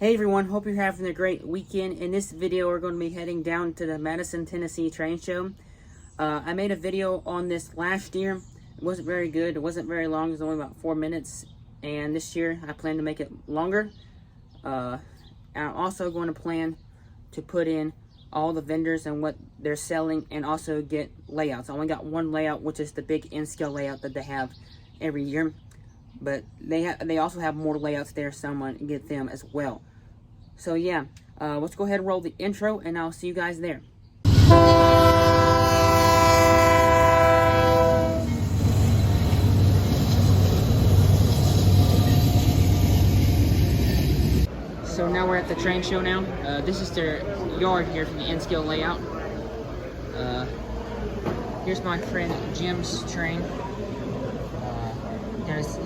Hey everyone, hope you're having a great weekend. In this video, we're going to be heading down to the Madison, Tennessee train show. I made a video on this last year. It wasn't very good. It wasn't very long. It was only about 4 minutes. And this year, I plan to make it longer. And I'm also going to plan to put in all the vendors and what they're selling, and also get layouts. I only got one layout, which is the big in-scale layout that they have every year. But they also have more layouts there, so I'm going to get them as well. So yeah, let's go ahead and roll the intro, and I'll see you guys there. So now we're at the train show now. This is their yard here for the N-scale layout. Here's my friend Jim's train.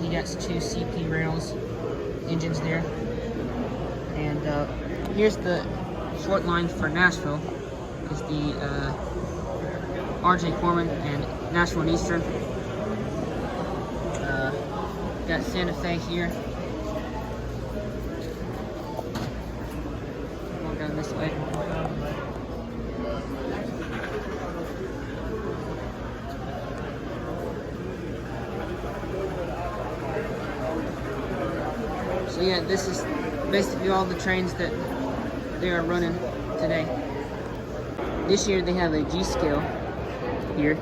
He got 2 CP rails, engines there. And here's the short line for Nashville. Is the RJ Corman and Nashville and Eastern. Got Santa Fe here. Going down this way. So yeah, this is basically all the trains that they are running today. This year they have a G scale here,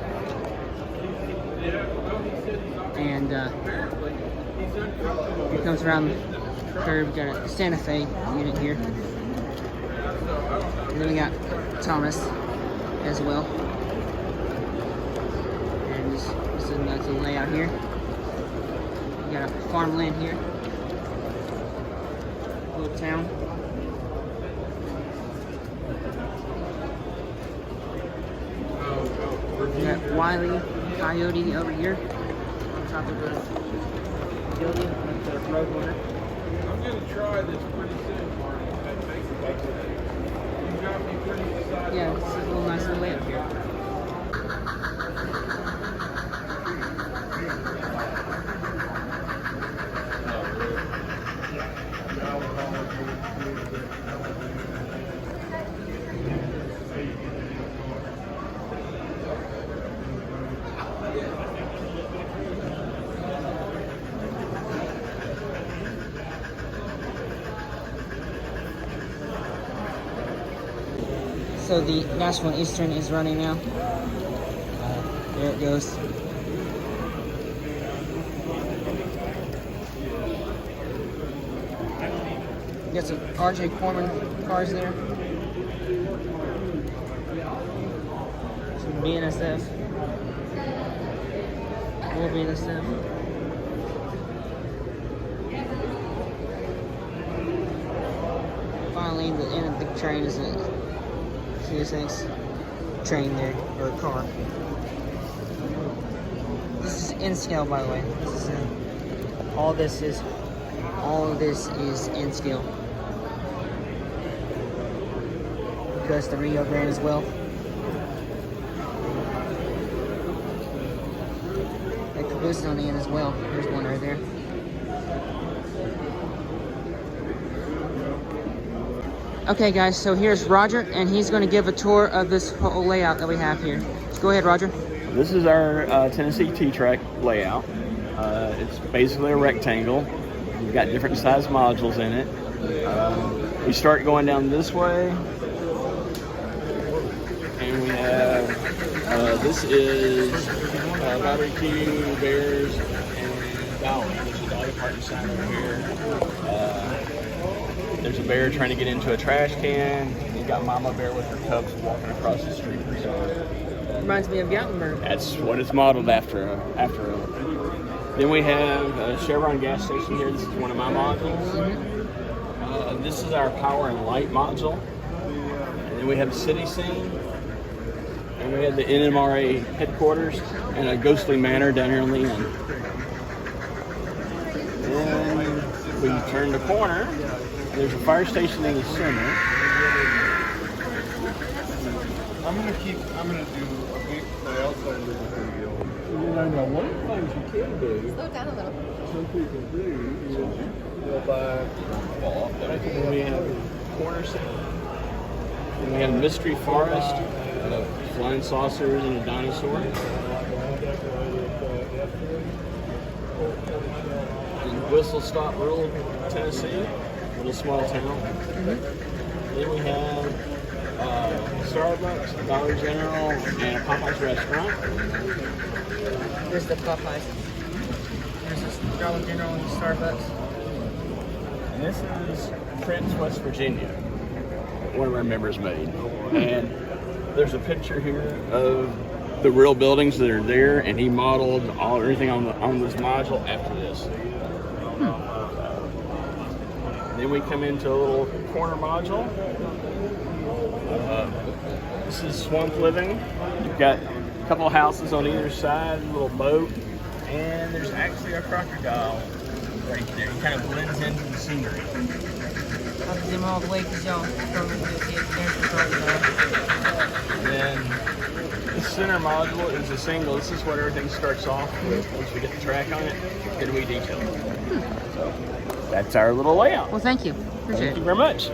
and here comes around the curve. We got a Santa Fe unit here, and then we got Thomas as well. And this is a nice little layout here. We got a farmland here. Little town. We got Wiley Coyote over here on top of the building with the road runner. I'm gonna try this pretty soon, Mark. You got me pretty excited. Yeah, this is a little nice little layout here. So the Nashville Eastern is running now. There it goes. Got some RJ Corman cars there. Some BNSF. More BNSF. Finally, the end of the train is a CSX train there, or car. This is in scale, by the way. This is all of this is in scale. Because the Rio Grande as well. The caboose on the end as well. There's one right there. Okay guys, so here's Roger, and he's going to give a tour of this whole layout that we have here. So go ahead, Roger. This is our Tennessee T-Track layout. It's basically a rectangle. We've got different size modules in it. We start going down this way, and we have, this is barbecue, bears, and Dolly. There's a Dolly party sign over here. There's a bear trying to get into a trash can. You've got Mama Bear with her cubs walking across the street. So Reminds me of Gatlinburg. that's what it's modeled after. Then we have a Chevron Gas Station here. This is one of my modules. This is our power and light module. And then we have the city scene. And we have the NMRA headquarters in a ghostly manor down here on the end. Then we turn the corner. There's a fire station in the center. I'm gonna do a big play outside of the video. Now, one of the things you can do, Slow down a little. some people do, is Go back. Fall off there. Then we have corner set. Then we have Mystery Forest, flying saucers and a dinosaur. And Whistle Stop Rural, Tennessee, little small town. Then we have Starbucks, Dollar General, and a Popeyes restaurant. There's the Popeyes. There's this Dollar General and Starbucks. And this is Prince, West Virginia, one of our members made. And there's a picture here of the real buildings that are there, and he modeled everything on this module after this. Then we come into a little corner module. This is swamp living. You've got a couple houses on either side, a little boat, and there's actually a crocodile right there. It kind of blends into the scenery. I'll zoom all the way because y'all probably will see it. There's the crocodile. Then the center module is a single. This is what everything starts off with. Once we get the track on it, then we detail it. So that's our little layout. Well, thank you. Appreciate Thank it. you very much.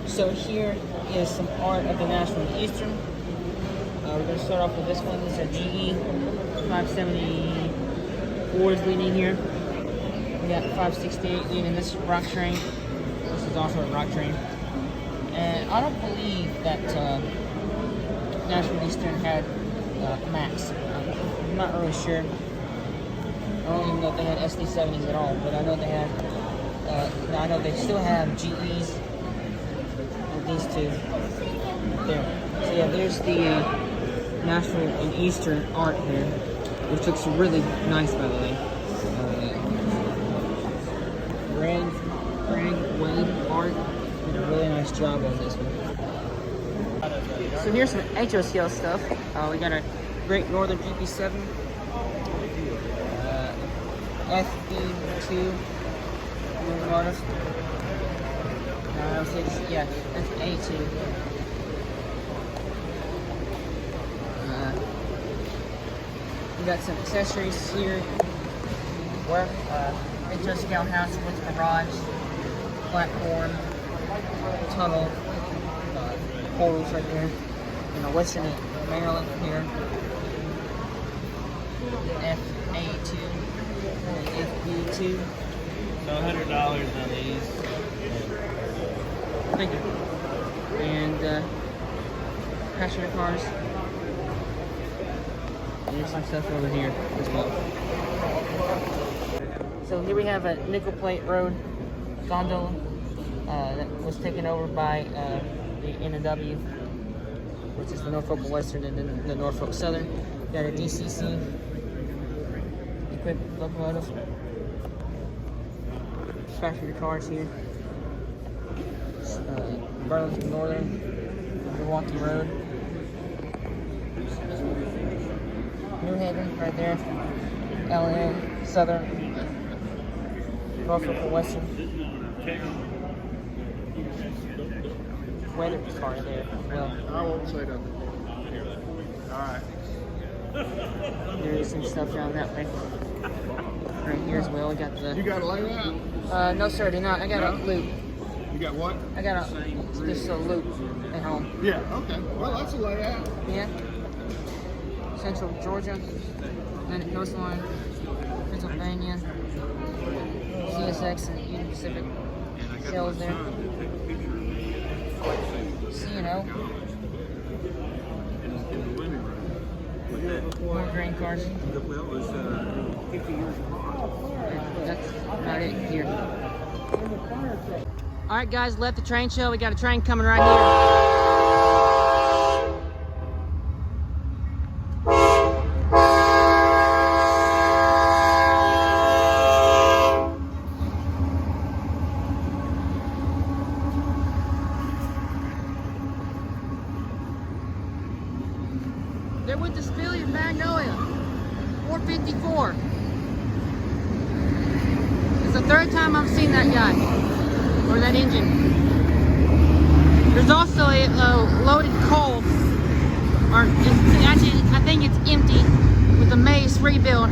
So here is some art of the National Eastern. We're going to start off with this one. This is a GE 574 is leading here. We got 568 leading this rock train. This is also a rock train. And I don't believe that National Eastern had Max. I'm not really sure. I don't even know if they had SD70s at all, but I know they had. I know they still have GEs. These two there. So yeah, there's the National and Eastern art here, which looks really nice, by the way. Greg Wade art did a really nice job on this one. So here's some HOCL stuff. We got a Great Northern GP7, FB2, artist. Yeah, that's A2. We got some accessories here. Work, HO Scout House with garage, platform, tunnel, portals right there. And a Western Maryland here. FA2 and FB2. So $100 on these. Thank you. And passenger cars. And there's some stuff over here as well. So here we have a nickel plate road gondola that was taken over by the N&W, which is the Norfolk Western and then the Norfolk Southern. Got a DCC equipped locomotive. Passenger cars here. Burlington Northern, Milwaukee Road, New Haven right there, LN, Southern, Norfolk Western, weather car there. Well, I won't say that. Alright. there is some stuff down that way. Right here as well. We got the. You got a layout? No, sir, do not. I got a loop. You got what? I got just a loop at home. Yeah, okay. Well, that's a layout. Yeah. Central Georgia, Atlantic Coastline, Pennsylvania, CSX and Union Pacific shells there. C&O. More grain cars. That's about it here. Alright guys, left the train show. We got a train coming right here. They're with the Spillion Magnolia, 454. It's the third time I've seen that guy, or that engine. There's also a loaded coal, or actually I think it's empty, with a maze rebuild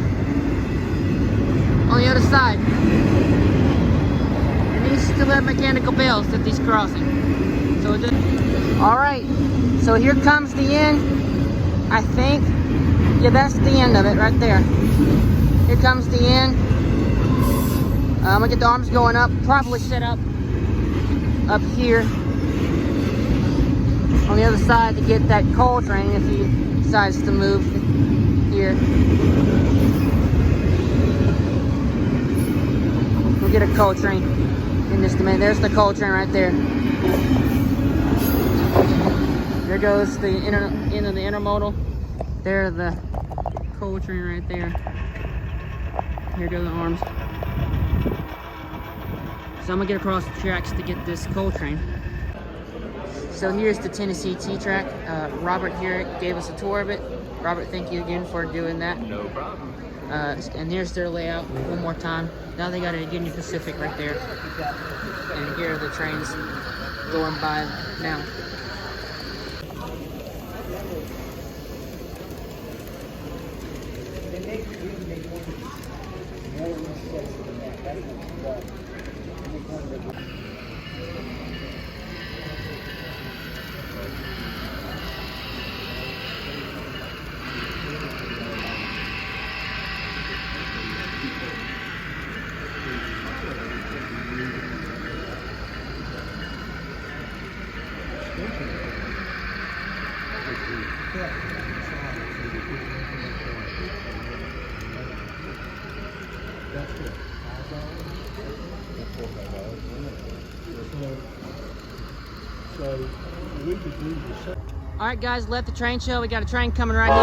on the other side. And these still have mechanical bells that he's crossing. So alright, so here comes the end. I think, yeah, that's the end of it right there. Here comes the end. I'm gonna get the arms going up, probably set up here on the other side to get that coal train if he decides to move here. We'll get a coal train in just a minute. There's the coal train right there. There goes the end of the intermodal. There's the coal train right there. Here go the arms. So I'm gonna get across the tracks to get this coal train. So here's the Tennessee T-track. Robert here gave us a tour of it. Robert, thank you again for doing that. No problem. And here's their layout one more time. Now they got a Union Pacific right there. And here are the trains going by now. All right, guys, left the train show. We got a train coming right here.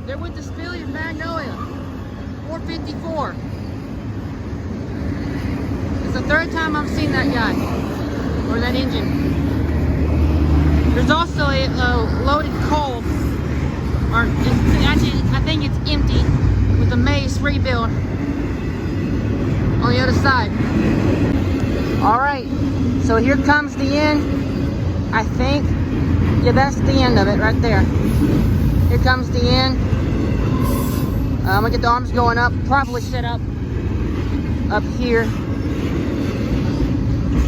They're with the Spillion Magnolia, 454. It's the third time I've seen that guy, or that engine. There's also a loaded coal, or actually I think it's empty, with a maze rebuild on the other side. Alright, so here comes the end. I think, yeah, that's the end of it right there. Here comes the end. I'm gonna get the arms going up, probably set up here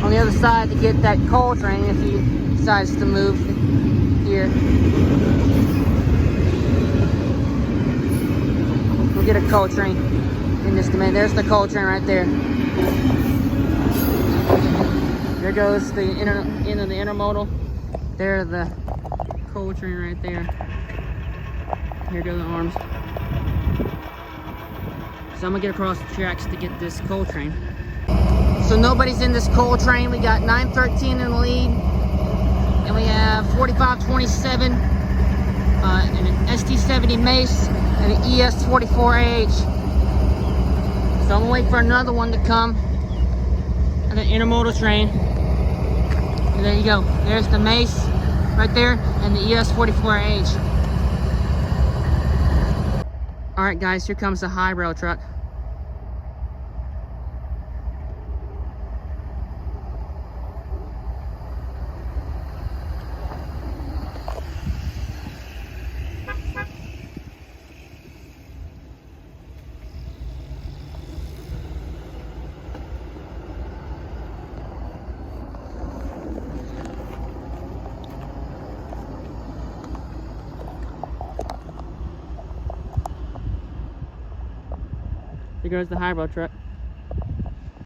on the other side to get that coal train if he decides to move here. We'll get a coal train in just a minute. There's the coal train right there. There goes the end of the intermodal. There's the coal train right there. Here go the arms. So I'm gonna get across the tracks to get this coal train. So nobody's in this coal train. We got 913 in the lead, and we have 4527, and an ST70 Mace, and an ES44AH. So I'm gonna wait for another one to come, and an intermodal train. And there you go. There's the Mace right there, and the ES44AH. All right, guys, here comes the high rail truck. There goes the high-road truck.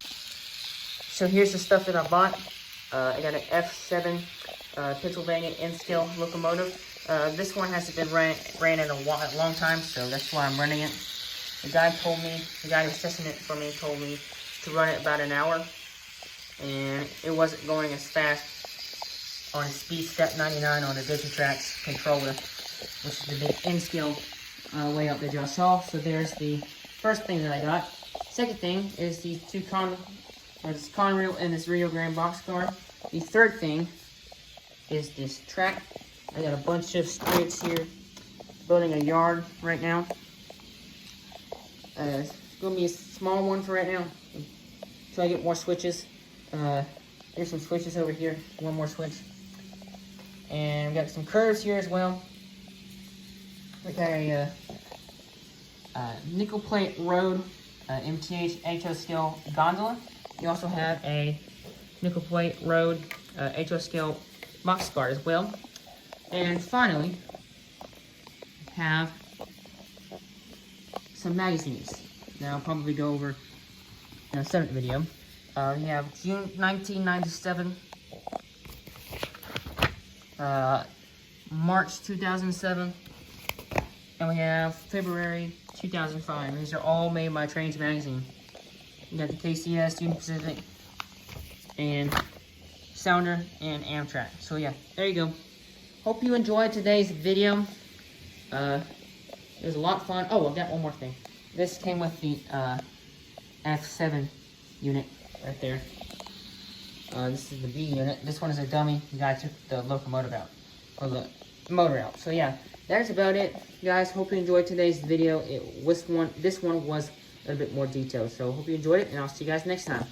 So here's the stuff that I bought. I got an F7 Pennsylvania N-scale locomotive. This one hasn't been ran in a long time, so that's why I'm running it. The guy who was testing it for me told me to run it about an hour, and it wasn't going as fast on Speed Step 99 on the Digitrax controller, which is the big N-scale way up that y'all saw. So there's the first thing that I got. Second thing is these two this Conrail and this Rio Grande boxcar. The third thing is this track. I got a bunch of strips here, building a yard right now. It's going to be a small one for right now, until I get more switches. There's some switches over here, one more switch. And we got some curves here as well. We got a nickel plate road MTH HO scale gondola. You also have a nickel plate road HO scale boxcar as well. And finally, have some magazines that I'll probably go over in a separate video. We have June 1997, March 2007, and we have February 2005. These are all made by Trains Magazine. You got the KCS, Union Pacific, and Sounder, and Amtrak. So yeah, there you go. Hope you enjoyed today's video. It was a lot of fun. Oh, I've got one more thing. This came with the F7 unit right there. This is the B unit. This one is a dummy. The guy took the locomotive out, or the motor out. So yeah, that's about it, guys. Hope you enjoyed today's video. This one was a little bit more detailed. So hope you enjoyed it, and I'll see you guys next time.